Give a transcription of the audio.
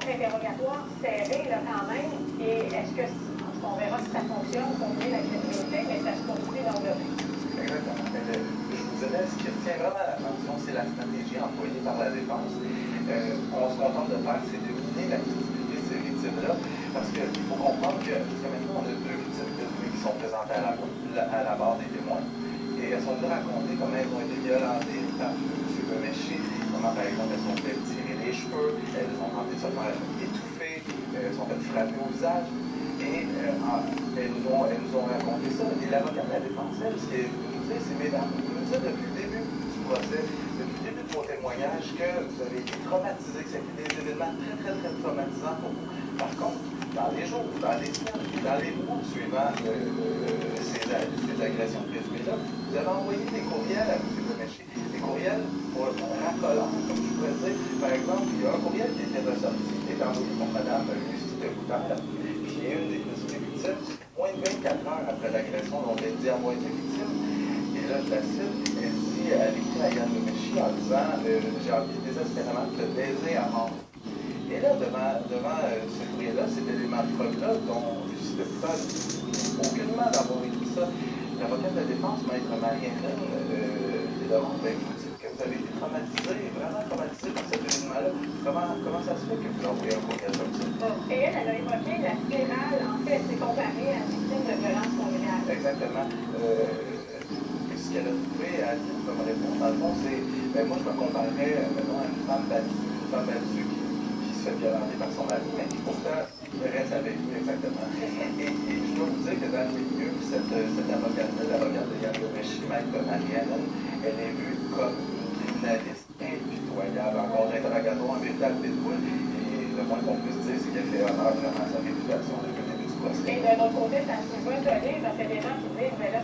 interrogatoire serré là, quand même. Et est-ce que, on verra si ça fonctionne, combien la crédibilité, mais ça se poursuit dans le domaine. Exactement. Je vous dirais, ce qui retient vraiment l'attention, c'est la stratégie employée par la défense. On se contente de faire, c'est de miner la crédibilité de ces victimes-là, parce qu'il faut comprendre que jusqu'à maintenant, on a 2 victimes présumées qui sont présentées à la barre des témoins. Et elles sont venues raconter comment elles ont été violentées par M. Gomeschi, comment par exemple elles sont fait tirer les cheveux, elles ont tenté de se faire étouffer, elles sont fait frapper au visage. Et elles nous ont raconté ça. Et l'avocat de la défense, elle, ce qu'elle nous dit, c'est mesdames, vous nous dites depuis le début du procès, depuis le début de vos témoignages, que vous avez été traumatisés, que c'était des événements très, très, très traumatisants pour vous. Par contre, dans les jours, dans les semaines, dans les mois suivant ces agressions présumées-là, vous avez envoyé des courriels à M. Gomeschi, des courriels pour racolants, comme je pourrais dire. Par exemple, il y a un courriel qui était ressorti, qui est envoyé par Mme Lucie de Coutard, qui est une des présumées victimes, moins de 24 heures après l'agression dont elle dit avoir été victime. Et là, je la cite, elle dit, elle écrit à Yann Gomeschi en disant j'ai envie désespérément de te baiser à mort. Et là, devant ce courrier-là, cet élément de preuve-là, dont Lucie de Coutard aucunement d'avoir écrit ça, l'avocat de la défense, maître Marie-Hélène, lui demande, vous dites que vous avez été traumatisé, vraiment traumatisé par cet événement-là. Comment ça se fait que vous envoyez un courriel comme ça? Et elle a évoqué la spirale, en fait, c'est comparé à la victime de violence conjugale. Exactement. Ce qu'elle a trouvé à dire comme réponse, dans le fond, c'est, moi, je me comparerais, mettons, à une femme battue qui se fait violenter par son mari, mais qui pourtant reste avec lui exactement. Et je dois vous dire que dans le milieu, cette avocate-là, l'avocate de Yann Gomeschi, maître Marie-Hélène, elle est vue comme une criminaliste impitoyable, encore d'interrogatoire, un véritable pitbull. Et le moins qu'on puisse dire, c'est qu'elle fait honneur vraiment à sa réputation depuis le début du procès. Et de l'autre côté, ça se peut étonné, parce qu'il y a des gens qui disent, mais là,